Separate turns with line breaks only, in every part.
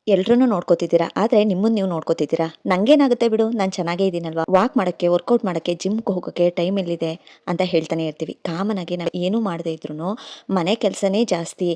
ಎಲ್ರನ್ನೂ ನೋಡ್ಕೋತಿದ್ದೀರಾ, ಆದರೆ ನಿಮ್ಮನ್ನು ನೀವು ನೋಡ್ಕೋತಿದ್ದೀರಾ? ನಂಗೇನಾಗುತ್ತೆ ಬಿಡು, ನಾನು ಚೆನ್ನಾಗೇ ಇದ್ದೀನಲ್ವಾ, ವಾಕ್ ಮಾಡೋಕ್ಕೆ, ವರ್ಕೌಟ್ ಮಾಡೋಕ್ಕೆ, ಜಿಮ್‌ಗೆ ಹೋಗೋಕ್ಕೆ ಟೈಮ್ ಎಲ್ಲಿದೆ ಅಂತ ಹೇಳ್ತಾನೆ ಇರ್ತೀವಿ. ಕಾಮನ್ ಆಗಿ ನಾವು ಏನೂ ಮಾಡದೇ ಇದ್ರೂ ಮನೆ ಕೆಲಸನೇ ಜಾಸ್ತಿ.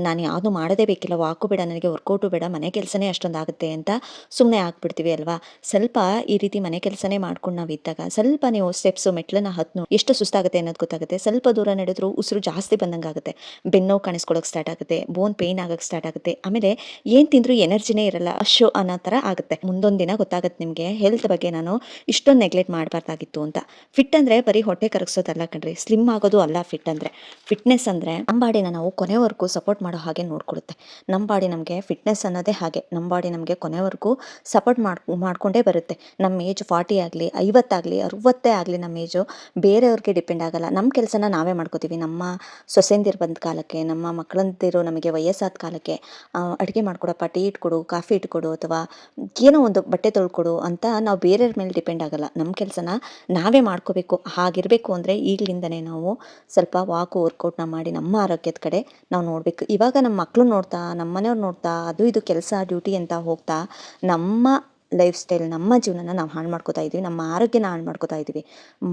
ನಾನು ಯಾವುದು ಮಾಡೋದೇ ಬೇಕಿಲ್ಲ, ವಾಕು ಬೇಡ ನನಗೆ, ವರ್ಕೌಟು ಬೇಡ, ಮನೆ ಕೆಲಸನೇ ಅಷ್ಟೊಂದಾಗುತ್ತೆ ಅಂತ ಸುಮ್ಮನೆ ಆಗ್ಬಿಡ್ತೀವಿ ಅಲ್ವಾ? ಸ್ವಲ್ಪ ಈ ರೀತಿ ಮನೆ ಕೆಲಸನೇ ಮಾಡ್ಕೊಂಡು ನಾವು ಇದ್ದಾಗ ಸ್ವಲ್ಪ ನೀವು ಸ್ಟೆಪ್ಸು ಮೆಟ್ಲನ್ನ ಎಷ್ಟು ಸುಸ್ತಾಗುತ್ತೆ ಅನ್ನೋದು ಗೊತ್ತಾಗುತ್ತೆ. ಸ್ವಲ್ಪ ದೂರ ನಡೆದ್ರೂ ಉಸಿರು ಜಾಸ್ತಿ ಬಂದಂಗೆ ಆಗುತ್ತೆ, ಬೆನ್ನೋವು ಕಾಣಿಸ್ಕೊಳ್ಳೋಕೆ ಸ್ಟಾರ್ಟ್ ಆಗುತ್ತೆ, ಬೋನ್ ಪೇಯ್ನ್ ಆಗೋಕ್ಕೆ ಸ್ಟಾರ್ಟ್ ಆಗುತ್ತೆ. ಆಮೇಲೆ ಏನು ತಿಂದರೂ ಎನರ್ಜಿನೇ ಇರಲ್ಲ, ಅಶೋ ಅನ್ನೋ ಥರ ಆಗುತ್ತೆ. ಮುಂದೊಂದು ದಿನ ಗೊತ್ತಾಗುತ್ತೆ ನಿಮಗೆ ಹೆಲ್ತ್ ಬಗ್ಗೆ ನಾನು ಇಷ್ಟೊಂದು ನೆಗ್ಲೆಕ್ಟ್ ಮಾಡಬಾರ್ದಾಗಿತ್ತು ಅಂತ. ಫಿಟ್ ಅಂದರೆ ಬರೀ ಹೊಟ್ಟೆ ಕರಗಿಸೋದಲ್ಲ ಕಣ್ರಿ, ಸ್ಲಿಮ್ ಆಗೋದು ಅಲ್ಲ ಫಿಟ್ ಅಂದರೆ. ಫಿಟ್ನೆಸ್ ಅಂದರೆ ನಮ್ಮ ಬಾಡಿನ ನಾವು ಕೊನೆವರೆಗೂ ಸಪೋರ್ಟ್ ಮಾಡೋ ಹಾಗೆ ನೋಡ್ಕೊಡುತ್ತೆ. ನಮ್ಮ ಬಾಡಿ ನಮಗೆ ಫಿಟ್ನೆಸ್ ಅನ್ನೋದೇ ಹಾಗೆ, ನಮ್ಮ ಬಾಡಿ ನಮಗೆ ಕೊನೆವರೆಗೂ ಸಪೋರ್ಟ್ ಮಾಡ್ಕೊಂಡೇ ಬರುತ್ತೆ. ನಮ್ಮ ಏಜ್ 40 ಆಗಲಿ, 50 ಆಗಲಿ, 60 ಆಗಲಿ, ನಮ್ಮ ಏಜು ಬೇರೆಯವ್ರಿಗೆ ಡಿಪೆಂಡ್ ಆಗಲ್ಲ. ನಮ್ಮ ಕೆಲಸನ ನಾವೇ ಮಾಡ್ಕೋತೀವಿ. ನಮ್ಮ ಸೊಸೆಂದಿರು ಬಂದ ಕಾಲಕ್ಕೆ, ನಮ್ಮ ಮಕ್ಕಳಂದಿರು ನಮಗೆ ವಯಸ್ಸಾದ ಕಾಲಕ್ಕೆ ಅಡುಗೆ ಮಾಡ್ಕೊಡಪ್ಪ, ಟೀ ಇಟ್ಕೊಡು, ಕಾಫಿ ಇಟ್ಕೊಡು, ಅಥವಾ ಏನೋ ಒಂದು ಬಟ್ಟೆ ತೊಳ್ಕೊಡು ಅಂತ ನಾವು ಬೇರೆಯವ್ರ ಮೇಲೆ ಡಿಪೆಂಡ್ ಆಗಲ್ಲ. ನಮ್ಮ ಕೆಲಸನ ನಾವೇ ಮಾಡ್ಕೋಬೇಕು. ಹಾಗಿರಬೇಕು ಅಂದರೆ ಈಗಲಿಂದನೇ ನಾವು ಸ್ವಲ್ಪ ವಾಕು ವರ್ಕೌಟ್ನ ಮಾಡಿ ನಮ್ಮ ಆರೋಗ್ಯದ ಕಡೆ ನಾವು ನೋಡಬೇಕು. ಇವಾಗ ನಮ್ಮ ಮಕ್ಕಳು ನೋಡ್ತಾ, ನಮ್ಮ ಮನೆಯವ್ರು ನೋಡ್ತಾ, ಅದು ಇದು ಕೆಲಸ ಡ್ಯೂಟಿ ಅಂತ ಹೋಗ್ತಾ ನಮ್ಮ ಲೈಫ್ ಸ್ಟೈಲ್, ನಮ್ಮ ಜೀವನನ ನಾವು ಹಾಳು ಮಾಡ್ಕೋತಾ ಇದ್ದೀವಿ, ನಮ್ಮ ಆರೋಗ್ಯನ ಹಾಳು ಮಾಡ್ಕೋತಾ ಇದ್ದೀವಿ.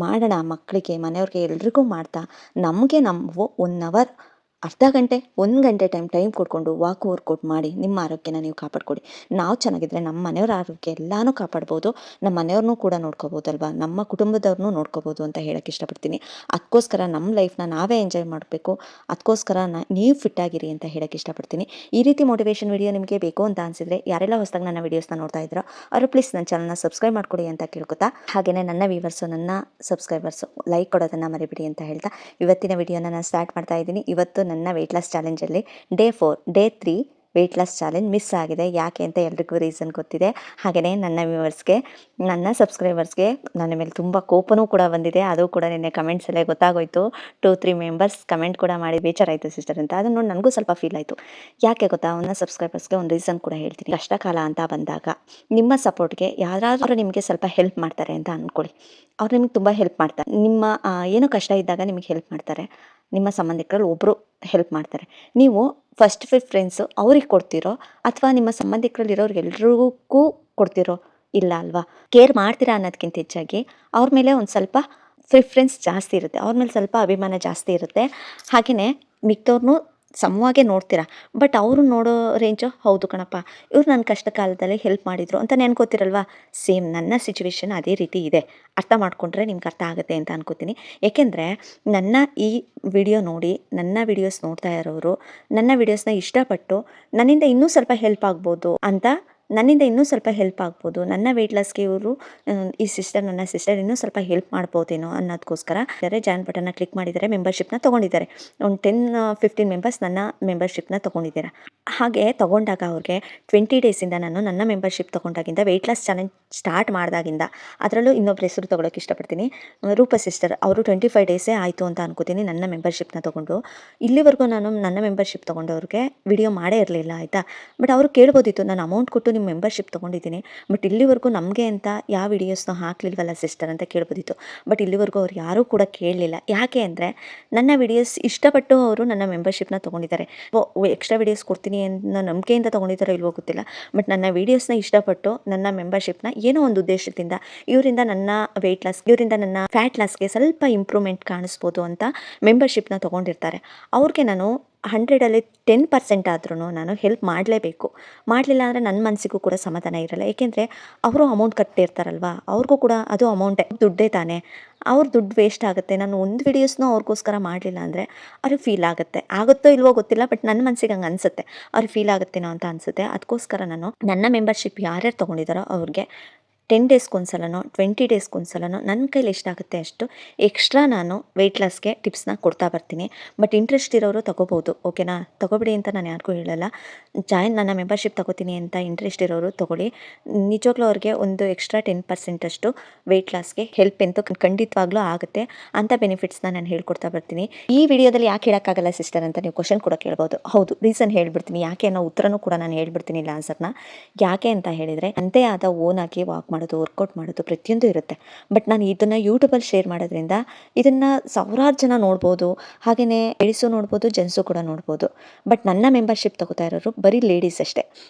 ಮಾಡೋಣ, ಮಕ್ಕಳಿಗೆ, ಮನೆಯವ್ರಿಗೆ, ಎಲ್ರಿಗೂ ಮಾಡ್ತಾ ನಮಗೆ ನಾವು 1 ಅವರ್, ಅರ್ಧ ಗಂಟೆ, 1 ಗಂಟೆ ಟೈಮ್ ಕೊಡ್ಕೊಂಡು ವಾಕ್ ವರ್ಕೌಟ್ ಮಾಡಿ ನಿಮ್ಮ ಆರೋಗ್ಯನ ನೀವು ಕಾಪಾಡ್ಕೊಳ್ಳಿ. ನಾವು ಚೆನ್ನಾಗಿದ್ರೆ ನಮ್ಮ ಮನೆಯವ್ರ ಆರೋಗ್ಯ ಎಲ್ಲನೂ ಕಾಪಾಡ್ಬೋದು, ನಮ್ಮ ಮನೆಯವ್ರನ್ನೂ ಕೂಡ ನೋಡ್ಕೋಬೋದಲ್ವಾ, ನಮ್ಮ ಕುಟುಂಬದವ್ರನ್ನೂ ನೋಡ್ಕೋಬೋದು ಅಂತ ಹೇಳೋಕ್ಕೆ ಇಷ್ಟಪಡ್ತೀನಿ. ಅದಕ್ಕೋಸ್ಕರ ನಮ್ಮ ಲೈಫ್ನ ನಾವೇ ಎಂಜಾಯ್ ಮಾಡಬೇಕು. ಅದಕ್ಕೋಸ್ಕರ ನೀವು ಫಿಟ್ಟಾಗಿರಿ ಅಂತ ಹೇಳೋಕ್ಕೆ ಇಷ್ಟಪಡ್ತೀನಿ. ಈ ರೀತಿ ಮೋಟಿವೇಶನ್ ವಿಡಿಯೋ ನಿಮಗೆ ಬೇಕು ಅಂತ ಅನಿಸಿದರೆ, ಯಾರೆಲ್ಲ ಹೊಸದಾಗಿ ನನ್ನ ವೀಡಿಯೋಸ್ನ ನೋಡ್ತಾ ಇದ್ದೀರೋ ಅವರು ಪ್ಲೀಸ್ ನನ್ನ ಚಾನಲ್ನ ಸಬ್ಸ್ಕ್ರೈಬ್ ಮಾಡ್ಕೊಡಿ ಅಂತ ಕೇಳ್ಕೊತಾ, ಹಾಗೆಯೇ ನನ್ನ ವ್ಯೂವರ್ಸು, ನನ್ನ ಸಬ್ಸ್ಕ್ರೈಬರ್ಸು ಲೈಕ್ ಕೊಡೋದನ್ನು ಮರಿಬಿಡಿ ಅಂತ ಹೇಳ್ತಾ ಇವತ್ತಿನ ವಿಡಿಯೋನ ನಾನು ಸ್ಟಾರ್ಟ್ ಮಾಡ್ತಾ ಇದ್ದೀನಿ. ಇವತ್ತು ನನ್ನ ವೆಯ್ಟ್ ಲಾಸ್ ಚಾಲೆಂಜಲ್ಲಿ day 4, day 3 weight loss challenge miss ಆಗಿದೆ. ಯಾಕೆ ಅಂತ ಎಲ್ರಿಗೂ ರೀಸನ್ ಗೊತ್ತಿದೆ. ಹಾಗೆಯೇ ನನ್ನ ವ್ಯೂವರ್ಸ್ಗೆ, ನನ್ನ ಸಬ್ಸ್ಕ್ರೈಬರ್ಸ್ಗೆ ನನ್ನ ಮೇಲೆ ತುಂಬ ಕೋಪನೂ ಕೂಡ ಬಂದಿದೆ. ಅದು ಕೂಡ ನಿನ್ನೆ ಕಮೆಂಟ್ಸಲ್ಲೇ ಗೊತ್ತಾಗೋಯಿತು. 2-3 ಮೆಂಬರ್ಸ್ ಕಮೆಂಟ್ ಕೂಡ ಮಾಡಿ ಬೇಜಾರಾಯಿತು ಸಿಸ್ಟರ್ ಅಂತ. ಅದನ್ನು ನೋಡಿ ನನಗೂ ಸ್ವಲ್ಪ ಫೀಲ್ ಆಯಿತು. ಯಾಕೆ ಗೊತ್ತಾ, ನನ್ನ ಸಬ್ಸ್ಕ್ರೈಬರ್ಸ್ಗೆ ಒಂದು ರೀಸನ್ ಕೂಡ ಹೇಳ್ತೀನಿ. ಕಷ್ಟ ಕಾಲ ಅಂತ ಬಂದಾಗ ನಿಮ್ಮ ಸಪೋರ್ಟ್ಗೆ ಯಾರಾದರೂ ನಿಮಗೆ ಸ್ವಲ್ಪ ಹೆಲ್ಪ್ ಮಾಡ್ತಾರೆ ಅಂತ ಅಂದ್ಕೊಳ್ಳಿ. ಅವ್ರು ನಿಮಗೆ ತುಂಬ ಹೆಲ್ಪ್ ಮಾಡ್ತಾರೆ. ನಿಮ್ಮ ಏನೋ ಕಷ್ಟ ಇದ್ದಾಗ ನಿಮಗೆ ಹೆಲ್ಪ್ ಮಾಡ್ತಾರೆ. ನಿಮ್ಮ ಸಂಬಂಧಿಕರಲ್ಲಿ ಒಬ್ಬರು ಹೆಲ್ಪ್ ಮಾಡ್ತಾರೆ. ನೀವು ಫಸ್ಟ್ ಪ್ರಿಫರೆನ್ಸು ಅವ್ರಿಗೆ ಕೊಡ್ತೀರೋ ಅಥವಾ ನಿಮ್ಮ ಸಂಬಂಧಿಕರಲ್ಲಿರೋರು ಎಲ್ರಿಗೂ ಕೊಡ್ತೀರೋ? ಇಲ್ಲ ಅಲ್ವಾ? ಕೇರ್ ಮಾಡ್ತೀರಾ ಅನ್ನೋದಕ್ಕಿಂತ ಹೆಚ್ಚಾಗಿ ಅವ್ರ ಮೇಲೆ ಒಂದು ಸ್ವಲ್ಪ ಪ್ರಿಫರೆನ್ಸ್ ಜಾಸ್ತಿ ಇರುತ್ತೆ, ಅವ್ರ ಮೇಲೆ ಸ್ವಲ್ಪ ಅಭಿಮಾನ ಜಾಸ್ತಿ ಇರುತ್ತೆ. ಹಾಗೆಯೇ ಮಿಕ್ಕವ್ರನ್ನೂ ಸಮವಾಗೇ ನೋಡ್ತೀರಾ. ಬಟ್ ಅವರು ನೋಡೋ ರೇಂಜು, ಹೌದು ಕಣಪ್ಪ ಇವ್ರು ನನ್ನ ಕಷ್ಟ ಕಾಲದಲ್ಲಿ ಹೆಲ್ಪ್ ಮಾಡಿದರು ಅಂತ ನೆನ್ಕೋತಿರಲ್ವಾ? ಸೇಮ್ ನನ್ನ ಸಿಚುವೇಶನ್ ಅದೇ ರೀತಿ ಇದೆ. ಅರ್ಥ ಮಾಡಿಕೊಂಡ್ರೆ ನಿಮ್ಗೆ ಅರ್ಥ ಆಗುತ್ತೆ ಅಂತ ಅನ್ಕೋತೀನಿ. ಏಕೆಂದರೆ ನನ್ನ ಈ ವಿಡಿಯೋ ನೋಡಿ, ನನ್ನ ವಿಡಿಯೋಸ್ ನೋಡ್ತಾ ಇರೋರು ನನ್ನ ವಿಡಿಯೋಸ್ನ ಇಷ್ಟಪಟ್ಟು ನನ್ನಿಂದ ಇನ್ನೂ ಸ್ವಲ್ಪ ಹೆಲ್ಪ್ ಆಗ್ಬೋದು ಅಂತ, ನನ್ನ ವೆಯ್ಟ್ ಲಾಸ್ಗೆ ಇವರು ಈ ಸಿಸ್ಟರ್, ನನ್ನ ಸಿಸ್ಟರ್ ಇನ್ನೂ ಸ್ವಲ್ಪ ಹೆಲ್ಪ್ ಮಾಡ್ಬೋದೇನೋ ಅನ್ನೋದಕ್ಕೋಸ್ಕರ ಜಾಯಿನ್ ಬಟನ್ನ ಕ್ಲಿಕ್ ಮಾಡಿದ್ದಾರೆ, ಮೆಂಬರ್ಶಿಪ್ನ ತೊಗೊಂಡಿದ್ದಾರೆ. ಒಂದು 10-15 ಮೆಂಬರ್ಸ್ ನನ್ನ ಮೆಂಬರ್ಶಿಪ್ನ ತೊಗೊಂಡಿದ್ದೀರಾ. ಹಾಗೆ ತೊಗೊಂಡಾಗ ಅವ್ರಿಗೆ 20 ಡೇಸಿಂದ, ನಾನು ನನ್ನ ಮೆಂಬರ್ಶಿಪ್ ತೊಗೊಂಡಾಗಿಂದ, ವೆಯ್ಟ್ ಲಾಸ್ ಚಾಲೆಂಜ್ ಸ್ಟಾರ್ಟ್ ಮಾಡಿದಾಗಿಂದ, ಅದರಲ್ಲೂ ಇನ್ನೊಬ್ಬರು ಹೆಸರು ತೊಗೊಳಕ್ಕೆ ಇಷ್ಟಪಡ್ತೀನಿ, ರೂಪ ಸಿಸ್ಟರ್. ಅವರು 25 ಡೇಸೇ ಆಯಿತು ಅಂತ ಅನ್ಕೋತೀನಿ ನನ್ನ ಮೆಂಬರ್ಶಿಪ್ನ ತೊಗೊಂಡು. ಇಲ್ಲಿವರೆಗೂ ನಾನು ನನ್ನ ಮೆಂಬರ್ಶಿಪ್ ತೊಗೊಂಡವ್ರಿಗೆ ವಿಡಿಯೋ ಮಾಡೇ ಇರಲಿಲ್ಲ, ಆಯಿತಾ. ಬಟ್ ಅವರು ಕೇಳ್ಬೋದಿತ್ತು, ನಾನು ಅಮೌಂಟ್ ಕೊಟ್ಟು ನಿಮ್ಮ ಮೆಂಬರ್ಶಿಪ್ ತೊಗೊಂಡಿದ್ದೀನಿ, ಬಟ್ ಇಲ್ಲಿವರೆಗೂ ನಮಗೆ ಅಂತ ಯಾವ ವಿಡಿಯೋಸ್ನ ಹಾಕಲಿಲ್ವಲ್ಲ ಸಿಸ್ಟರ್ ಅಂತ ಕೇಳ್ಬೋದಿತ್ತು. ಬಟ್ ಇಲ್ಲಿವರೆಗೂ ಅವ್ರು ಯಾರೂ ಕೂಡ ಕೇಳಲಿಲ್ಲ. ಯಾಕೆ ಅಂದರೆ ನನ್ನ ವಿಡಿಯೋಸ್ ಇಷ್ಟಪಟ್ಟು ಅವರು ನನ್ನ ಮೆಂಬರ್ಶಿಪ್ನ ತೊಗೊಂಡಿದ್ದಾರೆ. ಎಕ್ಸ್ಟ್ರಾ ವಿಡಿಯೋಸ್ ಕೊಡ್ತೀನಿ ಅನ್ನೋ ನಂಬಿಕೆಯಿಂದ ತೊಗೊಂಡಿದ್ದಾರೋ ಇಲ್ವೋ ಗೊತ್ತಿಲ್ಲ. ಬಟ್ ನನ್ನ ವೀಡಿಯೋಸ್ನ ಇಷ್ಟಪಟ್ಟು ನನ್ನ ಮೆಂಬರ್ಶಿಪ್ನ ಏನೋ ಒಂದು ಉದ್ದೇಶದಿಂದ, ಇವರಿಂದ ನನ್ನ ವೆಯ್ಟ್ ಲಾಸ್, ಇವರಿಂದ ನನ್ನ ಫ್ಯಾಟ್ ಲಾಸ್ಗೆ ಸ್ವಲ್ಪ ಇಂಪ್ರೂವ್ಮೆಂಟ್ ಕಾಣಿಸ್ಬೋದು ಅಂತ ಮೆಂಬರ್ಶಿಪ್ನ ತೊಗೊಂಡಿರ್ತಾರೆ. ಅವ್ರಿಗೆ ನಾನು 100ರಲ್ಲಿ 10% ಆದ್ರೂ ನಾನು ಹೆಲ್ಪ್ ಮಾಡಲೇಬೇಕು. ಮಾಡಲಿಲ್ಲ ಅಂದರೆ ನನ್ನ ಮನಸ್ಸಿಗೂ ಕೂಡ ಸಮಾಧಾನ ಇರಲ್ಲ. ಏಕೆಂದರೆ ಅವರು ಅಮೌಂಟ್ ಕಟ್ಟಿರ್ತಾರಲ್ವ, ಅವ್ರಿಗೂ ಕೂಡ ಅದು ಅಮೌಂಟೇ, ದುಡ್ಡೇ ತಾನೇ. ಅವ್ರ ದುಡ್ಡು ವೇಸ್ಟ್ ಆಗುತ್ತೆ. ನಾನು ಒಂದು ವೀಡಿಯೋಸ್ನೂ ಅವ್ರಿಗೋಸ್ಕರ ಮಾಡಲಿಲ್ಲ ಅಂದರೆ ಅವ್ರಿಗೆ ಫೀಲ್ ಆಗುತ್ತೆ. ಆಗುತ್ತೋ ಇಲ್ವೋ ಗೊತ್ತಿಲ್ಲ, ಬಟ್ ನನ್ನ ಮನಸ್ಸಿಗೆ ಹಂಗೆ ಅನಿಸುತ್ತೆ, ಅವ್ರಿಗೆ ಫೀಲ್ ಆಗುತ್ತೇನೋ ಅಂತ ಅನಿಸುತ್ತೆ. ಅದಕ್ಕೋಸ್ಕರ ನಾನು ನನ್ನ ಮೆಂಬರ್ಶಿಪ್ ಯಾರ್ಯಾರು ತೊಗೊಂಡಿದ್ದಾರೋ ಅವ್ರಿಗೆ 10 ಡೇಸ್ಗೊಂದ್ಸಲನೋ 20 ಡೇಸ್ಗೊಂದ್ಸಲನೋ ನನ್ನ ಕೈಲಿ ಎಷ್ಟಾಗುತ್ತೆ ಅಷ್ಟು ಎಕ್ಸ್ಟ್ರಾ ನಾನು ವೆಯ್ಟ್ ಲಾಸ್ಗೆ ಟಿಪ್ಸ್ನ ಕೊಡ್ತಾ ಬರ್ತೀನಿ. ಬಟ್ ಇಂಟ್ರೆಸ್ಟ್ ಇರೋರು ತೊಗೋಬೋದು, ಓಕೆನಾ. ತೊಗೊಬಿಡಿ ಅಂತ ನಾನು ಯಾರಿಗೂ ಹೇಳಲ್ಲ. ನನ್ನ ಮೆಂಬರ್ಶಿಪ್ ತೊಗೋತೀನಿ ಅಂತ ಇಂಟ್ರೆಸ್ಟ್ ಇರೋರು ತೊಗೊಳ್ಳಿ. ನಿಜವಾಗ್ಲೂ ಅವ್ರಿಗೆ ಒಂದು ಎಕ್ಸ್ಟ್ರಾ 10% ಅಷ್ಟು ವೆಯ್ಟ್ ಲಾಸ್ಗೆ ಹೆಲ್ಪ್ ಅಂತೂ ಖಂಡಿತವಾಗ್ಲೂ ಆಗುತ್ತೆ. ಅಂಥ ಬೆನಿಫಿಟ್ಸ್ನ ನಾನು ಹೇಳ್ಕೊಡ್ತಾ ಬರ್ತೀನಿ. ಈ ವಿಡಿಯೋದಲ್ಲಿ ಯಾಕೆ ಹೇಳೋಕ್ಕಾಗಲ್ಲ ಸಿಸ್ಟರ್ ಅಂತ ನೀವು ಕ್ವಶನ್ ಕೂಡ ಕೇಳ್ಬೋದು. ಹೌದು, ರೀಸನ್ ಹೇಳ್ಬಿಡ್ತೀನಿ, ಯಾಕೆ ಅನ್ನೋ ಉತ್ತರನೂ ಕೂಡ ನಾನು ಹೇಳ್ಬಿಡ್ತೀನಿ, ಇಲ್ಲ ಆನ್ಸರ್ನ. ಯಾಕೆ ಅಂತ ಹೇಳಿದರೆ, ಅಂತೆ ಆದ ಓನಾಗಿ ವಾಕ್ ಮಾಡೋದು, ವರ್ಕೌಟ್ ಮಾಡೋದು ಪ್ರತಿಯೊಂದು ಇರುತ್ತೆ. ಬಟ್ ನಾನು ಇದನ್ನು ಯೂಟ್ಯೂಬಲ್ಲಿ ಶೇರ್ ಮಾಡೋದ್ರಿಂದ ಇದನ್ನು ಸಾವಿರಾರು ಜನ ನೋಡ್ಬೋದು. ಹಾಗೆಯೇ ಲೇಡೀಸು ನೋಡ್ಬೋದು, ಜೆಂಟ್ಸು ಕೂಡ ನೋಡ್ಬೋದು. ಬಟ್ ನನ್ನ ಮೆಂಬರ್ಶಿಪ್ ತೊಗೋತಾ ಇರೋರು ಬರೀ ಲೇಡೀಸ್ ಅಷ್ಟೇ.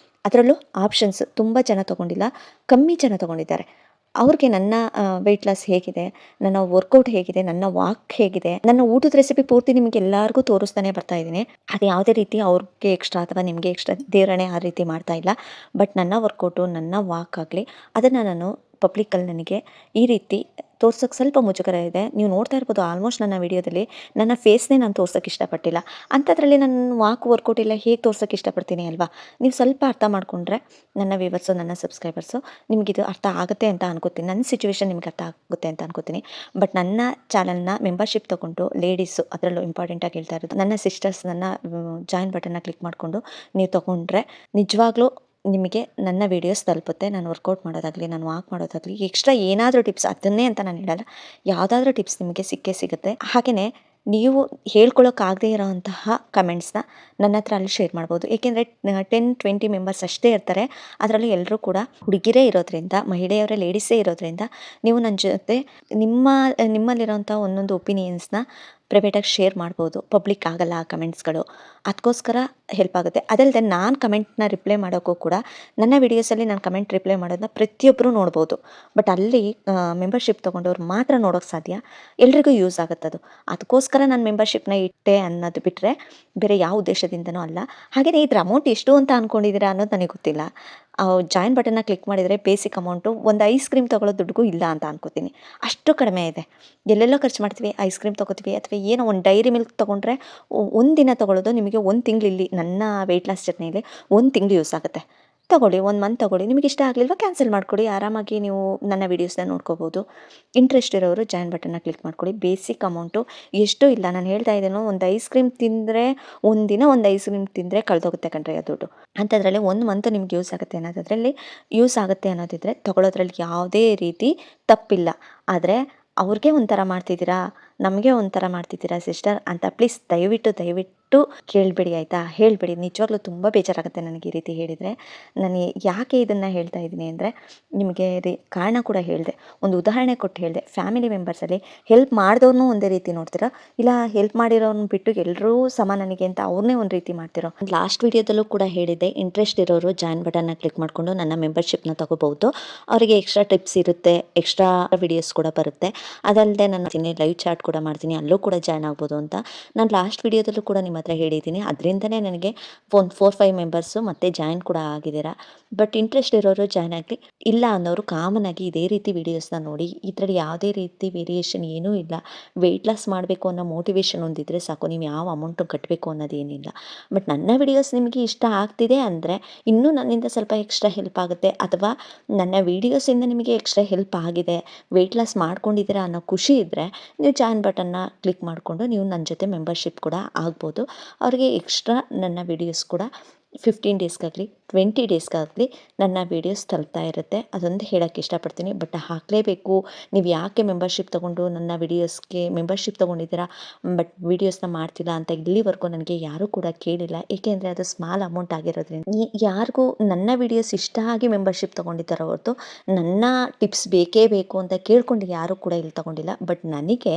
ಅದರಲ್ಲೂ ಆಪ್ಷನ್ಸ್ ತುಂಬ ಜನ ತೊಗೊಂಡಿಲ್ಲ, ಕಮ್ಮಿ ಜನ ತೊಗೊಂಡಿದ್ದಾರೆ. ಅವ್ರಿಗೆ ನನ್ನ ವೆಯ್ಟ್ ಲಾಸ್ ಹೇಗಿದೆ, ನನ್ನ ವರ್ಕೌಟ್ ಹೇಗಿದೆ, ನನ್ನ ವಾಕ್ ಹೇಗಿದೆ, ನನ್ನ ಊಟದ ರೆಸಿಪಿ ಪೂರ್ತಿ ನಿಮಗೆ ಎಲ್ಲರಿಗೂ ತೋರಿಸ್ತಾನೆ ಬರ್ತಾ ಇದ್ದೀನಿ. ಅದು ಯಾವುದೇ ರೀತಿ ಅವ್ರಿಗೆ ಎಕ್ಸ್ಟ್ರಾ ಅಥವಾ ನಿಮಗೆ ಎಕ್ಸ್ಟ್ರಾ ದೇವರಣೆ ಆ ರೀತಿ ಮಾಡ್ತಾ ಇಲ್ಲ. ಬಟ್ ನನ್ನ ವರ್ಕೌಟು, ನನ್ನ ವಾಕ್ ಆಗಲಿ ಅದನ್ನು ನಾನು ಪಬ್ಲಿಕ್ಕಲ್ಲಿ ನನಗೆ ಈ ರೀತಿ ತೋರ್ಸೋಕ್ಕೆ ಸ್ವಲ್ಪ ಮುಜುಗರ ಇದೆ. ನೀವು ನೋಡ್ತಾ ಇರ್ಬೋದು ಆಲ್ಮೋಸ್ಟ್ ನನ್ನ ವಿಡಿಯೋದಲ್ಲಿ ನನ್ನ ಫೇಸ್ನೇ ನಾನು ತೋರ್ಸೋಕ್ಕೆ ಇಷ್ಟಪಟ್ಟಿಲ್ಲ. ಅಂಥದ್ರಲ್ಲಿ ನನ್ನ ವಾಕ್ ವರ್ಕೌಟ್ ಎಲ್ಲ ಹೇಗೆ ತೋರ್ಸೋಕ್ಕೆ ಇಷ್ಟಪಡ್ತೀನಿ ಅಲ್ವಾ? ನೀವು ಸ್ವಲ್ಪ ಅರ್ಥ ಮಾಡಿಕೊಂಡ್ರೆ ನನ್ನ ವ್ಯೂವರ್ಸು, ನನ್ನ ಸಬ್ಸ್ಕ್ರೈಬರ್ಸು, ನಿಮಗಿದು ಅರ್ಥ ಆಗುತ್ತೆ ಅಂತ ಅನ್ಕೋತೀನಿ. ನನ್ನ ಸಿಚುವೇಶನ್ ನಿಮ್ಗೆ ಅರ್ಥ ಆಗುತ್ತೆ ಅಂತ ಅನ್ಕೋತೀನಿ. ಬಟ್ ನನ್ನ ಚಾನಲ್ನ ಮೆಂಬರ್ಶಿಪ್ ತೊಗೊಂಡು ಲೇಡೀಸು, ಅದರಲ್ಲೂ ಇಂಪಾರ್ಟೆಂಟಾಗಿ ಹೇಳ್ತಾ ಇರೋದು ನನ್ನ ಸಿಸ್ಟರ್ಸ್, ನನ್ನ ಜಾಯಿನ್ ಬಟನ್ನ ಕ್ಲಿಕ್ ಮಾಡಿಕೊಂಡು ನೀವು ತೊಗೊಂಡ್ರೆ ನಿಜವಾಗ್ಲೂ ನಿಮಗೆ ನನ್ನ ವೀಡಿಯೋಸ್ ತಲುಪುತ್ತೆ. ನಾನು ವರ್ಕೌಟ್ ಮಾಡೋದಾಗಲಿ, ನಾನು ವಾಕ್ ಮಾಡೋದಾಗಲಿ, ಎಕ್ಸ್ಟ್ರಾ ಏನಾದರೂ ಟಿಪ್ಸ್, ಅದನ್ನೇ ಅಂತ ನಾನು ಹೇಳಲ್ಲ, ಯಾವುದಾದ್ರೂ ಟಿಪ್ಸ್ ನಿಮಗೆ ಸಿಕ್ಕೇ ಸಿಗುತ್ತೆ. ಹಾಗೆಯೇ ನೀವು ಹೇಳ್ಕೊಳ್ಳೋಕ್ಕಾಗದೇ ಇರೋವಂತಹ ಕಮೆಂಟ್ಸ್ನ ನನ್ನ ಹತ್ರ ಅಲ್ಲಿ ಶೇರ್ ಮಾಡ್ಬೋದು. ಏಕೆಂದರೆ 10-20 ಮೆಂಬರ್ಸ್ ಅಷ್ಟೇ ಇರ್ತಾರೆ. ಅದರಲ್ಲೂ ಎಲ್ಲರೂ ಕೂಡ ಹುಡುಗಿರೇ ಇರೋದ್ರಿಂದ, ಮಹಿಳೆಯರೇ, ಲೇಡೀಸೇ ಇರೋದ್ರಿಂದ ನೀವು ನನ್ನ ಜೊತೆ ನಿಮ್ಮಲ್ಲಿರೋಂಥ ಒಂದೊಂದು ಒಪಿನಿಯನ್ಸ್ನ ಪ್ರೈವೇಟಾಗಿ ಶೇರ್ ಮಾಡ್ಬೋದು. ಪಬ್ಲಿಕ್ ಆಗಲ್ಲ ಆ ಕಮೆಂಟ್ಸ್ಗಳು, ಅದಕ್ಕೋಸ್ಕರ ಹೆಲ್ಪ್ ಆಗುತ್ತೆ. ಅದಲ್ಲದೆ ನಾನು ಕಮೆಂಟ್ನ ರಿಪ್ಲೈ ಮಾಡೋಕ್ಕೂ ಕೂಡ ನನ್ನ ವೀಡಿಯೋಸಲ್ಲಿ ನಾನು ಕಮೆಂಟ್ ರಿಪ್ಲೈ ಮಾಡೋದನ್ನ ಪ್ರತಿಯೊಬ್ಬರು ನೋಡ್ಬೋದು. ಬಟ್ ಅಲ್ಲಿ ಮೆಂಬರ್ಶಿಪ್ ತೊಗೊಂಡವ್ರು ಮಾತ್ರ ನೋಡೋಕ್ಕೆ ಸಾಧ್ಯ, ಎಲ್ರಿಗೂ ಯೂಸ್ ಆಗುತ್ತದು. ಅದಕ್ಕೋಸ್ಕರ ನಾನು ಮೆಂಬರ್ಶಿಪ್ನ ಇಟ್ಟೆ ಅನ್ನೋದು ಬಿಟ್ಟರೆ ಬೇರೆ ಯಾವ ಉದ್ದೇಶದಿಂದನೂ ಅಲ್ಲ. ಹಾಗೆಯೇ ಇದ್ರ ಅಮೌಂಟ್ ಎಷ್ಟು ಅಂತ ಅಂದ್ಕೊಂಡಿದ್ದೀರಾ ಅನ್ನೋದು ನನಗೆ ಗೊತ್ತಿಲ್ಲ. ಜಾಯಿನ್ ಬಟನ್ನ ಕ್ಲಿಕ್ ಮಾಡಿದರೆ ಬೇಸಿಕ್ ಅಮೌಂಟು ಒಂದು ಐಸ್ ಕ್ರೀಮ್ ತೊಗೊಳ್ಳೋ ದುಡ್ಡಿಗೂ ಇಲ್ಲ ಅಂತ ಅನ್ಕೋತೀನಿ. ಅಷ್ಟು ಕಡಿಮೆ ಇದೆ. ಎಲ್ಲೆಲ್ಲೋ ಖರ್ಚು ಮಾಡ್ತೀವಿ, ಐಸ್ ಕ್ರೀಮ್ ತೊಗೋತೀವಿ, ಅಥವಾ ಏನೋ ಒಂದು ಡೈರಿ ಮಿಲ್ಕ್ ತೊಗೊಂಡ್ರೆ ಒಂದು ದಿನ ತೊಗೊಳ್ಳೋದು ನಿಮಗೆ 1 ತಿಂಗಳು, ಇಲ್ಲಿ ನನ್ನ ವೆಯ್ಟ್ ಲಾಸ್ ಜರ್ನಿಯಲ್ಲಿ 1 ತಿಂಗಳು ಯೂಸ್ ಆಗುತ್ತೆ. ತೊಗೊಳ್ಳಿ, 1 ಮಂತ್ ತೊಗೊಳ್ಳಿ. ನಿಮಗೆ ಇಷ್ಟ ಆಗಲಿಲ್ವಾ ಕ್ಯಾನ್ಸಲ್ ಮಾಡಿಕೊಡಿ. ಆರಾಮಾಗಿ ನೀವು ನನ್ನ ವೀಡಿಯೋಸ್ನ ನೋಡ್ಕೋಬೋದು. ಇಂಟ್ರೆಸ್ಟ್ ಇರೋರು ಜಾಯಿನ್ ಬಟನ್ನ ಕ್ಲಿಕ್ ಮಾಡ್ಕೊಳ್ಳಿ. ಬೇಸಿಕ್ ಅಮೌಂಟು ಎಷ್ಟು ಇಲ್ಲ, ನಾನು ಹೇಳ್ತಾ ಇದ್ದೇನೋ, ಒಂದು ಐಸ್ ಕ್ರೀಮ್ ತಿಂದರೆ, ಒಂದಿನ ಒಂದು ಐಸ್ ಕ್ರೀಮ್ ತಿಂದರೆ ಕಳೆದೋಗುತ್ತೆ ಕಣ್ರಿ ಆ ದುಡ್ಡು. ಅಂಥದ್ರಲ್ಲಿ 1 ಮಂತ್ ನಿಮ್ಗೆ ಯೂಸ್ ಆಗುತ್ತೆ ಅನ್ನೋದ್ರಲ್ಲಿ ಯೂಸ್ ಆಗುತ್ತೆ ಅನ್ನೋದಿದ್ರೆ ತೊಗೊಳ್ಳೋದ್ರಲ್ಲಿ ಯಾವುದೇ ರೀತಿ ತಪ್ಪಿಲ್ಲ. ಆದರೆ ಅವ್ರಿಗೆ ಒಂಥರ ಮಾಡ್ತಿದ್ದೀರಾ, ನಮಗೆ ಒಂಥರ ಮಾಡ್ತಿದ್ದೀರಾ ಸಿಸ್ಟರ್ ಅಂತ ಪ್ಲೀಸ್ ದಯವಿಟ್ಟು ಕೇಳಬೇಡಿ, ಆಯಿತಾ? ಹೇಳಬೇಡಿ. ನಿಜವಾಗ್ಲೂ ತುಂಬ ಬೇಜಾರಾಗುತ್ತೆ ನನಗೆ ಈ ರೀತಿ ಹೇಳಿದರೆ. ನಾನು ಯಾಕೆ ಇದನ್ನು ಹೇಳ್ತಾ ಇದ್ದೀನಿ ಅಂದರೆ, ನಿಮಗೆ ಕಾರಣ ಕೂಡ ಹೇಳಿದೆ, ಒಂದು ಉದಾಹರಣೆ ಕೊಟ್ಟು ಹೇಳಿದೆ. ಫ್ಯಾಮಿಲಿ ಮೆಂಬರ್ಸಲ್ಲಿ ಹೆಲ್ಪ್ ಮಾಡಿದವ್ರನ್ನೂ ಒಂದೇ ರೀತಿ ನೋಡ್ತೀರಾ, ಇಲ್ಲ ಹೆಲ್ಪ್ ಮಾಡಿರೋರನ್ನ ಬಿಟ್ಟು ಎಲ್ಲರೂ ಸಮ ನನಗೆ ಅಂತ ಅವ್ರನ್ನೇ ಒಂದು ರೀತಿ ಮಾಡ್ತಿರೋ. ಲಾಸ್ಟ್ ವೀಡಿಯೋದಲ್ಲೂ ಕೂಡ ಹೇಳಿದ್ದೆ, ಇಂಟ್ರೆಸ್ಟ್ ಇರೋರು ಜಾಯಿನ್ ಬಟನ್ನ ಕ್ಲಿಕ್ ಮಾಡಿಕೊಂಡು ನನ್ನ ಮೆಂಬರ್ಶಿಪ್ನ ತೊಗೋಬೋದು. ಅವರಿಗೆ ಎಕ್ಸ್ಟ್ರಾ ಟಿಪ್ಸ್ ಇರುತ್ತೆ, ಎಕ್ಸ್ಟ್ರಾ ವಿಡಿಯೋಸ್ ಕೂಡ ಬರುತ್ತೆ. ಅದಲ್ಲದೆ ನಾನು ಲೈವ್ ಚಾಟ್ ಕೂಡ ಮಾಡ್ತೀನಿ, ಅಲ್ಲೂ ಕೂಡ ಜಾಯ್ನ್ ಆಗ್ಬೋದು ಅಂತ ನಾನು ಲಾಸ್ಟ್ ವೀಡಿಯೋದಲ್ಲೂ ಕೂಡ ನಿಮ್ಮ ಹತ್ರ ಹೇಳಿದ್ದೀನಿ. ಅದರಿಂದನೇ ನನಗೆ ಒಂದು 4-5 ಮೆಂಬರ್ಸು ಮತ್ತೆ ಜಾಯ್ನ್ ಕೂಡ ಆಗಿದ್ದೀರಾ. ಬಟ್ ಇಂಟ್ರೆಸ್ಟ್ ಇರೋರು ಜಾಯ್ನ್ ಆಗಲಿ, ಇಲ್ಲ ಅನ್ನೋರು ಕಾಮನ್ ಆಗಿ ಇದೇ ರೀತಿ ವೀಡಿಯೋಸ್ನ ನೋಡಿ. ಇದರಲ್ಲಿ ಯಾವುದೇ ರೀತಿ ವೇರಿಯೇಷನ್ ಏನೂ ಇಲ್ಲ. ವೆಯ್ಟ್ ಲಾಸ್ ಮಾಡಬೇಕು ಅನ್ನೋ ಮೋಟಿವೇಶನ್ ಒಂದಿದ್ರೆ ಸಾಕು, ನೀವು ಯಾವ ಅಮೌಂಟು ಕಟ್ಟಬೇಕು ಅನ್ನೋದೇನಿಲ್ಲ. ಬಟ್ ನನ್ನ ವಿಡಿಯೋಸ್ ನಿಮಗೆ ಇಷ್ಟ ಆಗ್ತಿದೆ ಅಂದರೆ ಇನ್ನೂ ನನ್ನಿಂದ ಸ್ವಲ್ಪ ಎಕ್ಸ್ಟ್ರಾ ಹೆಲ್ಪ್ ಆಗುತ್ತೆ, ಅಥವಾ ನನ್ನ ವೀಡಿಯೋಸಿಂದ ನಿಮಗೆ ಎಕ್ಸ್ಟ್ರಾ ಹೆಲ್ಪ್ ಆಗಿದೆ, ವೆಯ್ಟ್ ಲಾಸ್ ಮಾಡ್ಕೊಂಡಿದ್ದೀರಾ ಅನ್ನೋ ಖುಷಿ ಇದ್ದರೆ ನೀವು ಜಾಯಿನ್ ಬಟನ್ನ ಕ್ಲಿಕ್ ಮಾಡಿಕೊಂಡು ನೀವು ನನ್ನ ಜೊತೆ ಮೆಂಬರ್ಶಿಪ್ ಕೂಡ ಆಗ್ಬೋದು. ಅವ್ರಿಗೆ ಎಕ್ಸ್ಟ್ರಾ ನನ್ನ ವೀಡಿಯೋಸ್ ಕೂಡ 15 ಡೇಸ್ಗಾಗಲಿ 20 ಡೇಸ್ಗಾಗಲಿ ನನ್ನ ವೀಡಿಯೋಸ್ ತಲುಪ್ತಾ ಇರುತ್ತೆ. ಅದೊಂದು ಹೇಳೋಕ್ಕೆ ಇಷ್ಟಪಡ್ತೀನಿ. ಬಟ್ ಹಾಕಲೇಬೇಕು, ನೀವು ಯಾಕೆ ಮೆಂಬರ್ಶಿಪ್ ತೊಗೊಂಡು ನನ್ನ ವೀಡಿಯೋಸ್ಗೆ ಮೆಂಬರ್ಶಿಪ್ ತೊಗೊಂಡಿದ್ದೀರಾ ಬಟ್ ವೀಡಿಯೋಸ್ನ ಮಾಡ್ತಿಲ್ಲ ಅಂತ ಇಲ್ಲಿವರೆಗೂ ನನಗೆ ಯಾರೂ ಕೂಡ ಕೇಳಿಲ್ಲ. ಏಕೆಂದರೆ ಅದು ಸ್ಮಾಲ್ ಅಮೌಂಟ್ ಆಗಿರೋದ್ರಿಂದ ಯಾರಿಗೂ ನನ್ನ ವೀಡಿಯೋಸ್ ಇಷ್ಟ ಆಗಿ ಮೆಂಬರ್ಶಿಪ್ ತೊಗೊಂಡಿದ್ದಾರೆ ಹೊರತು ನನ್ನ ಟಿಪ್ಸ್ ಬೇಕೇ ಬೇಕು ಅಂತ ಕೇಳ್ಕೊಂಡು ಯಾರೂ ಕೂಡ ಇಲ್ಲಿ ತೊಗೊಂಡಿಲ್ಲ. ಬಟ್ ನನಗೆ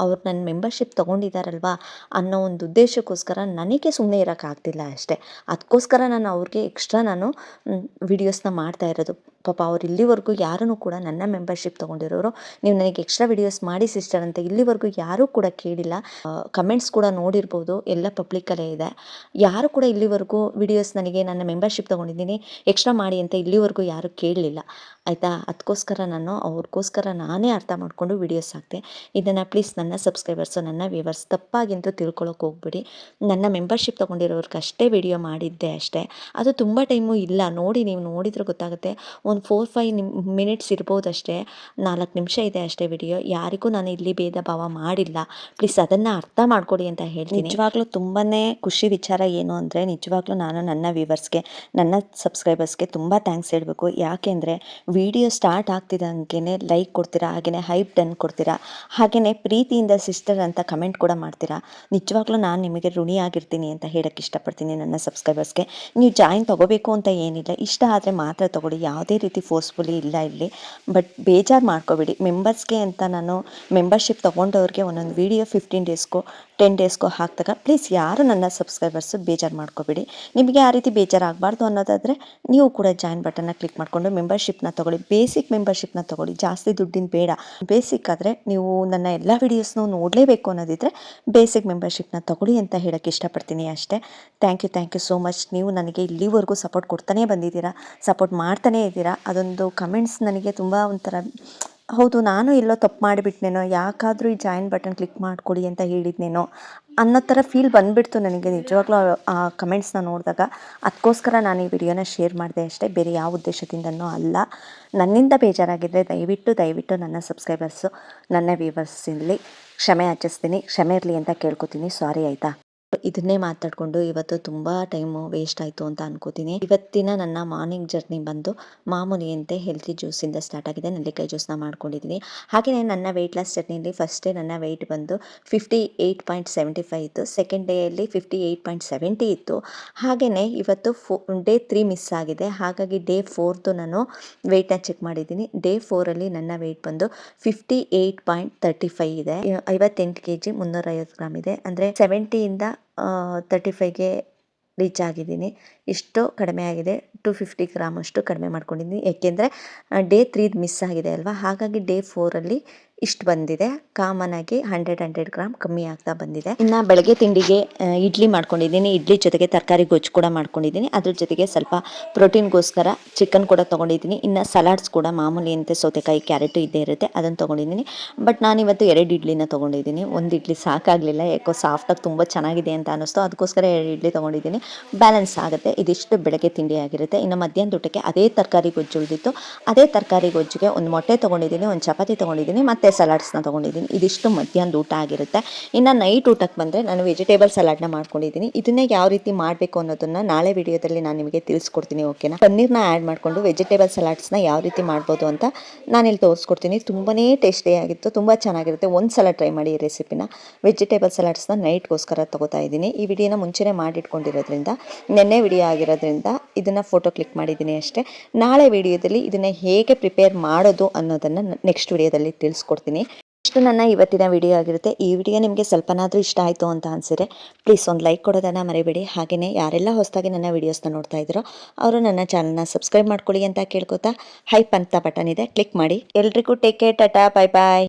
ಅವ್ರು ನನ್ನ ಮೆಂಬರ್ಶಿಪ್ ತೊಗೊಂಡಿದ್ದಾರಲ್ವಾ ಅನ್ನೋ ಒಂದು ಉದ್ದೇಶಕ್ಕೋಸ್ಕರ ನನಗೆ ಸುಮ್ಮನೆ ಇರೋಕ್ಕಾಗ್ತಿಲ್ಲ ಅಷ್ಟೇ. ಅದಕ್ಕೋಸ್ಕರ ನಾನು ಅವ್ರಿಗೆ ಎಕ್ಸ್ಟ್ರಾ ನಾನು ವೀಡಿಯೋಸ್ನ ಮಾಡ್ತಾ ಇರೋದು. ಪಾಪ ಅವ್ರು ಇಲ್ಲಿವರೆಗೂ ಯಾರೂ ಕೂಡ ನನ್ನ ಮೆಂಬರ್ಶಿಪ್ ತೊಗೊಂಡಿರೋರು ನೀವು ನನಗೆ ಎಕ್ಸ್ಟ್ರಾ ವೀಡಿಯೋಸ್ ಮಾಡಿ ಸಿಸ್ಟರ್ ಅಂತ ಇಲ್ಲಿವರೆಗೂ ಯಾರೂ ಕೂಡ ಕೇಳಿಲ್ಲ. ಕಮೆಂಟ್ಸ್ ಕೂಡ ನೋಡಿರ್ಬೋದು, ಎಲ್ಲ ಪಬ್ಲಿಕ್ಕಲ್ಲೇ ಇದೆ. ಯಾರು ಕೂಡ ಇಲ್ಲಿವರೆಗೂ ವೀಡಿಯೋಸ್ ನನಗೆ ನನ್ನ ಮೆಂಬರ್ಶಿಪ್ ತೊಗೊಂಡಿದ್ದೀನಿ ಎಕ್ಸ್ಟ್ರಾ ಮಾಡಿ ಅಂತ ಇಲ್ಲಿವರೆಗೂ ಯಾರೂ ಕೇಳಲಿಲ್ಲ, ಆಯಿತಾ? ಅದಕ್ಕೋಸ್ಕರ ನಾನು ಅವ್ರಿಗೋಸ್ಕರ ನಾನೇ ಅರ್ಥ ಮಾಡಿಕೊಂಡು ವೀಡಿಯೋಸ್ ಹಾಕ್ತೆ. ಇದನ್ನು ಪ್ಲೀಸ್ ನನ್ನ ಸಬ್ಸ್ಕ್ರೈಬರ್ಸು, ನನ್ನ ವ್ಯೂವರ್ಸ್ ತಪ್ಪಾಗಿಂತೂ ತಿಳ್ಕೊಳ್ಳೋಕೆ ಹೋಗ್ಬೇಡಿ. ನನ್ನ ಮೆಂಬರ್ಶಿಪ್ ತೊಗೊಂಡಿರೋರ್ಗೆ ಅಷ್ಟೇ ವೀಡಿಯೋ ಮಾಡಿದ್ದೆ ಅಷ್ಟೇ. ಅದು ತುಂಬ ಟೈಮು ಇಲ್ಲ, ನೋಡಿ ನೀವು ನೋಡಿದ್ರೆ ಗೊತ್ತಾಗುತ್ತೆ. ಒಂದು 4-5 ಮಿನಿಟ್ಸ್ ಇರ್ಬೋದು ಅಷ್ಟೇ, 4 ನಿಮಿಷ ಇದೆ ಅಷ್ಟೇ ವಿಡಿಯೋ. ಯಾರಿಗೂ ನಾನು ಇಲ್ಲಿ ಭೇದ ಭಾವ ಮಾಡಿಲ್ಲ, ಪ್ಲೀಸ್ ಅದನ್ನು ಅರ್ಥ ಮಾಡ್ಕೊಡಿ ಅಂತ ಹೇಳ್ತೀನಿ. ನಿಜವಾಗ್ಲೂ ತುಂಬಾ ಖುಷಿ ವಿಚಾರ ಏನು ಅಂದರೆ, ನಿಜವಾಗ್ಲೂ ನಾನು ನನ್ನ ವ್ಯೂವರ್ಸ್ಗೆ, ನನ್ನ ಸಬ್ಸ್ಕ್ರೈಬರ್ಸ್ಗೆ ತುಂಬ ಥ್ಯಾಂಕ್ಸ್ ಹೇಳಬೇಕು. ಯಾಕೆಂದರೆ ವಿಡಿಯೋ ಸ್ಟಾರ್ಟ್ ಆಗ್ತಿದ್ದಂಗೆ ಲೈಕ್ ಕೊಡ್ತೀರಾ, ಹಾಗೆಯೇ ಹೈಪ್ ಡನ್ ಕೊಡ್ತೀರಾ, ಹಾಗೆಯೇ ಪ್ರೀತಿಯಿಂದ ಸಿಸ್ಟರ್ ಅಂತ ಕಮೆಂಟ್ ಕೂಡ ಮಾಡ್ತೀರಾ. ನಿಜವಾಗ್ಲೂ ನಾನು ನಿಮಗೆ ಋಣಿಯಾಗಿರ್ತೀನಿ ಅಂತ ಹೇಳೋಕ್ಕೆ ಇಷ್ಟಪಡ್ತೀನಿ ನನ್ನ ಸಬ್ಸ್ಕ್ರೈಬರ್ಸ್ಗೆ. ನೀವು ಜಾಯಿನ್ ತೊಗೋಬೇಕು ತಗೋಬೇಕು ಅಂತ ಏನಿಲ್ಲ, ಇಷ್ಟ ಆದರೆ ಮಾತ್ರ ತಗೊಳ್ಳಿ, ಯಾವುದೇ ರೀತಿ ಫೋರ್ಸ್ಫುಲಿ ಇಲ್ಲ ಇಲ್ಲಿ. ಬಟ್ ಬೇಜಾರು ಮಾಡ್ಕೋಬೇಡಿ, ಮೆಂಬರ್ಸ್ಗೆ ಅಂತ ನಾನು ಮೆಂಬರ್ಶಿಪ್ ತೊಗೊಂಡವ್ರಿಗೆ ಒಂದೊಂದು ವೀಡಿಯೋ 15 ಡೇಸ್ಗೋ 10 ಡೇಸ್ಗೋ ಹಾಕಿದಾಗ ಪ್ಲೀಸ್ ಯಾರು ನನ್ನ ಸಬ್ಸ್ಕ್ರೈಬರ್ಸು ಬೇಜಾರು ಮಾಡ್ಕೋಬೇಡಿ. ನಿಮಗೆ ಆ ರೀತಿ ಬೇಜಾರಾಗಬಾರ್ದು ಅನ್ನೋದಾದರೆ ನೀವು ಕೂಡ ಜಾಯಿನ್ ಬಟನ್ನ ಕ್ಲಿಕ್ ಮಾಡಿಕೊಂಡು ಮೆಂಬರ್ಶಿಪ್ನ ತೊಗೊಳ್ಳಿ. ಬೇಸಿಕ್ ಮೆಂಬರ್ಶಿಪ್ನ ತೊಗೊಳ್ಳಿ, ಜಾಸ್ತಿ ದುಡ್ಡಿನ ಬೇಡ. ಬೇಸಿಕ್ ಆದರೆ ನೀವು ನನ್ನ ಎಲ್ಲ ವೀಡಿಯೋಸ್ನೂ ನೋಡಲೇಬೇಕು ಅನ್ನೋದಿದ್ದರೆ ಬೇಸಿಕ್ ಮೆಂಬರ್ಶಿಪ್ನ ತೊಗೊಳ್ಳಿ ಅಂತ ಹೇಳೋಕ್ಕೆ ಇಷ್ಟಪಡ್ತೀನಿ ಅಷ್ಟೇ. Thank you so much. ನೀವು ನನಗೆ ಇಲ್ಲಿವರೆಗೂ ಸಪೋರ್ಟ್ ಕೊಡ್ತಾನೇ ಬಂದಿದ್ದೀರಾ, ಸಪೋರ್ಟ್ ಮಾಡ್ತಾನೇ ಇದ್ದೀರಾ. ಅದೊಂದು ಕಮೆಂಟ್ಸ್ ನನಗೆ ತುಂಬ ಒಂಥರ ಹೌದು ನಾನು ಎಲ್ಲೋ ತಪ್ಪು ಮಾಡಿಬಿಟ್ನೇನೋ, ಯಾಕಾದರೂ ಈ ಜಾಯಿನ್ ಬಟನ್ ಕ್ಲಿಕ್ ಮಾಡ್ಕೊಳ್ಳಿ ಅಂತ ಹೇಳಿದ್ನೇನೋ ಅನ್ನೋ ಥರ ಫೀಲ್ ಬಂದುಬಿಡ್ತು ನನಗೆ ನಿಜವಾಗ್ಲೂ ಆ ಕಮೆಂಟ್ಸ್ನ ನೋಡಿದಾಗ. ಅದಕ್ಕೋಸ್ಕರ ನಾನು ಈ ವಿಡಿಯೋನ ಶೇರ್ ಮಾಡಿದೆ ಅಷ್ಟೇ, ಬೇರೆ ಯಾವ ಉದ್ದೇಶದಿಂದನೂ ಅಲ್ಲ. ನನ್ನಿಂದ ಬೇಜಾರಾಗಿದ್ದರೆ ದಯವಿಟ್ಟು ನನ್ನ ಸಬ್ಸ್ಕ್ರೈಬರ್ಸು, ನನ್ನ ವ್ಯೂವರ್ಸಿನಲ್ಲಿ ಕ್ಷಮೆ ಯಾಚಿಸ್ತೀನಿ, ಕ್ಷಮೆ ಇರಲಿ ಅಂತ ಕೇಳ್ಕೊತೀನಿ. ಸಾರಿ ಆಯಿತಾ. ಇದನ್ನೇ ಮಾತಾಡಿಕೊಂಡು ಇವತ್ತು ತುಂಬ ಟೈಮು ವೇಸ್ಟ್ ಆಯಿತು ಅಂತ ಅನ್ಕೋತೀನಿ. ಇವತ್ತಿನ ನನ್ನ ಮಾರ್ನಿಂಗ್ ಜರ್ನಿ ಬಂದು ಮಾಮೂಲಿಯಂತೆ ಹೆಲ್ತಿ ಜ್ಯೂಸಿಂದ ಸ್ಟಾರ್ಟ್ ಆಗಿದೆ. ನೆಲ್ಲಿಕಾಯಿ ಜ್ಯೂಸ್ನ ಮಾಡ್ಕೊಂಡಿದ್ದೀನಿ. ಹಾಗೆಯೇ ನನ್ನ ವೆಯ್ಟ್ ಲಾಸ್ ಜರ್ನಿಯಲ್ಲಿ ಫಸ್ಟ್ ಡೇ ನನ್ನ ವೆಯ್ಟ್ ಬಂದು 58.75 ಇತ್ತು, ಸೆಕೆಂಡ್ ಡೇಯಲ್ಲಿ 58.70 ಇತ್ತು. ಹಾಗೆಯೇ ಇವತ್ತು ಡೇ 3 ಮಿಸ್ ಆಗಿದೆ, ಹಾಗಾಗಿ ಡೇ 4ದು ನಾನು ವೆಯ್ಟ್ನ ಚೆಕ್ ಮಾಡಿದ್ದೀನಿ. ಡೇ 4ಅಲ್ಲಿ ನನ್ನ ವೆಯ್ಟ್ ಬಂದು 58.35 ಇದೆ. 58 kg 350 ಗ್ರಾಮ್ ಇದೆ. ಅಂದರೆ 70ಇಂದ 35ಗೆ ರೀಚ್ ಆಗಿದ್ದೀನಿ. ಇಷ್ಟು ಕಡಿಮೆ ಆಗಿದೆ, 250 ಗ್ರಾಮ್ ಅಷ್ಟು ಕಡಿಮೆ ಮಾಡ್ಕೊಂಡಿದ್ದೀನಿ. ಏಕೆಂದರೆ ಡೇ 3 ಮಿಸ್ ಆಗಿದೆ ಅಲ್ವಾ, ಹಾಗಾಗಿ ಡೇ 4ಅಲ್ಲಿ ಇಷ್ಟು ಬಂದಿದೆ. ಕಾಮನ್ ಆಗಿ 100 ಗ್ರಾಮ್ ಕಮ್ಮಿ ಆಗ್ತಾ ಬಂದಿದೆ. ಇನ್ನು ಬೆಳಗ್ಗೆ ತಿಂಡಿಗೆ ಇಡ್ಲಿ ಮಾಡ್ಕೊಂಡಿದ್ದೀನಿ. ಇಡ್ಲಿ ಜೊತೆಗೆ ತರಕಾರಿ ಗೊಜ್ಜು ಕೂಡ ಮಾಡ್ಕೊಂಡಿದ್ದೀನಿ. ಅದ್ರ ಜೊತೆಗೆ ಸ್ವಲ್ಪ ಪ್ರೋಟೀನ್ಗೋಸ್ಕರ ಚಿಕನ್ ಕೂಡ ತೊಗೊಂಡಿದ್ದೀನಿ. ಇನ್ನು ಸಲಾಡ್ಸ್ ಕೂಡ ಮಾಮೂಲಿಯಂತೆ ಸೌತೆಕಾಯಿ ಕ್ಯಾರೆಟು ಇದ್ದೇ ಇರುತ್ತೆ, ಅದನ್ನು ತೊಗೊಂಡಿದ್ದೀನಿ. ಬಟ್ ನಾನಿವತ್ತು 2 ಇಡ್ಲಿನ ತೊಗೊಂಡಿದ್ದೀನಿ. ಒಂದು ಇಡ್ಲಿ ಸಾಕಾಗಲಿಲ್ಲ, ಯಾಕೋ ಸಾಫ್ಟಾಗಿ ತುಂಬ ಚೆನ್ನಾಗಿದೆ ಅಂತ ಅನ್ನಿಸ್ತು, ಅದಕ್ಕೋಸ್ಕರ 2 ಇಡ್ಲಿ ತೊಗೊಂಡಿದ್ದೀನಿ. ಬ್ಯಾಲೆನ್ಸ್ ಆಗುತ್ತೆ. ಇದಿಷ್ಟು ಬೆಳಗ್ಗೆ ತಿಂಡಿ ಆಗಿರುತ್ತೆ. ಇನ್ನು ಮಧ್ಯಾಹ್ನ ಊಟಕ್ಕೆ ಅದೇ ತರಕಾರಿ ಗೊಜ್ಜು ಉಳಿದಿತ್ತು, ಅದೇ ತರಕಾರಿ ಗೊಜ್ಜಿಗೆ ಒಂದು ಮೊಟ್ಟೆ ತೊಗೊಂಡಿದ್ದೀನಿ, ಒಂದು ಚಪಾತಿ ತೊಗೊಂಡಿದ್ದೀನಿ, ಮತ್ತು ಸಲಾಡ್ಸ್ನ ತೊಗೊಂಡಿದ್ದೀನಿ. ಇದಿಷ್ಟು ಮಧ್ಯಾಹ್ನದ ಊಟ ಆಗಿರುತ್ತೆ. ಇನ್ನು ನೈಟ್ ಊಟಕ್ಕೆ ಬಂದರೆ ನಾನು ವೆಜಿಟೇಬಲ್ ಸಲಾಡ್ನ ಮಾಡ್ಕೊಂಡಿದ್ದೀನಿ. ಇದನ್ನೇ ಯಾವ ರೀತಿ ಮಾಡಬೇಕು ಅನ್ನೋದನ್ನು ನಾಳೆ ವಿಡಿಯೋದಲ್ಲಿ ನಾನು ನಿಮಗೆ ತಿಳಿಸ್ಕೊಡ್ತೀನಿ, ಓಕೆನಾ. ಪನ್ನೀರ್ನ ಆ್ಯಡ್ ಮಾಡಿಕೊಂಡು ವೆಜಿಟೇಬಲ್ ಸಲಾಡ್ಸ್ನ ಯಾವ ರೀತಿ ಮಾಡ್ಬೋದು ಅಂತ ನಾನಿಲ್ಲಿ ತೋರಿಸ್ಕೊಡ್ತೀನಿ. ತುಂಬಾ ಟೇಸ್ಟಿಯಾಗಿತ್ತು, ತುಂಬ ಚೆನ್ನಾಗಿರುತ್ತೆ. ಒಂದು ಸಲ ಟ್ರೈ ಮಾಡಿ ಈ ರೆಸಿಪಿನ. ವೆಜಿಟೇಬಲ್ ಸಲಾಡ್ಸ್ನ ನೈಟ್ಗೋಸ್ಕರ ತೊಗೋತಾ ಇದ್ದೀನಿ. ಈ ವಿಡಿಯೋನ ಮುಂಚೆನೇ ಮಾಡಿಟ್ಕೊಂಡಿರೋದ್ರಿಂದ, ನೆನ್ನೆ ವಿಡಿಯೋ ಆಗಿರೋದ್ರಿಂದ ಇದನ್ನು ಫೋಟೋ ಕ್ಲಿಕ್ ಮಾಡಿದ್ದೀನಿ ಅಷ್ಟೇ. ನಾಳೆ ವಿಡಿಯೋದಲ್ಲಿ ಇದನ್ನು ಹೇಗೆ ಪ್ರಿಪೇರ್ ಮಾಡೋದು ಅನ್ನೋದನ್ನು ನೆಕ್ಸ್ಟ್ ವಿಡಿಯೋದಲ್ಲಿ ತಿಳಿಸ್ಕೊಡ್ತೀನಿ. ಇಷ್ಟು ನನ್ನ ಇವತ್ತಿನ ವಿಡಿಯೋ ಆಗಿರುತ್ತೆ. ಈ ವಿಡಿಯೋ ನಿಮಗೆ ಸ್ವಲ್ಪನಾದರೂ ಇಷ್ಟ ಆಯಿತು ಅಂತ ಅನಿಸಿದ್ರೆ ಪ್ಲೀಸ್ ಒಂದು ಲೈಕ್ ಕೊಡೋದನ್ನು ಮರಿಬೇಡಿ. ಹಾಗೆಯೇ ಯಾರೆಲ್ಲ ಹೊಸದಾಗಿ ನನ್ನ ವೀಡಿಯೋಸ್ನ ನೋಡ್ತಾ ಇದ್ದೀರೋ ಅವರು ನನ್ನ ಚಾನಲ್ನ ಸಬ್ಸ್ಕ್ರೈಬ್ ಮಾಡ್ಕೊಳ್ಳಿ ಅಂತ ಕೇಳ್ಕೊತಾ ಹೈಪ್ ಅಂತ ಬಟನ್ ಇದೆ, ಕ್ಲಿಕ್ ಮಾಡಿ. ಎಲ್ರಿಗೂ ಟೇಕ್ ಕೇರ್, ಟಾಟಾ, ಬಾಯ್ ಬಾಯ್.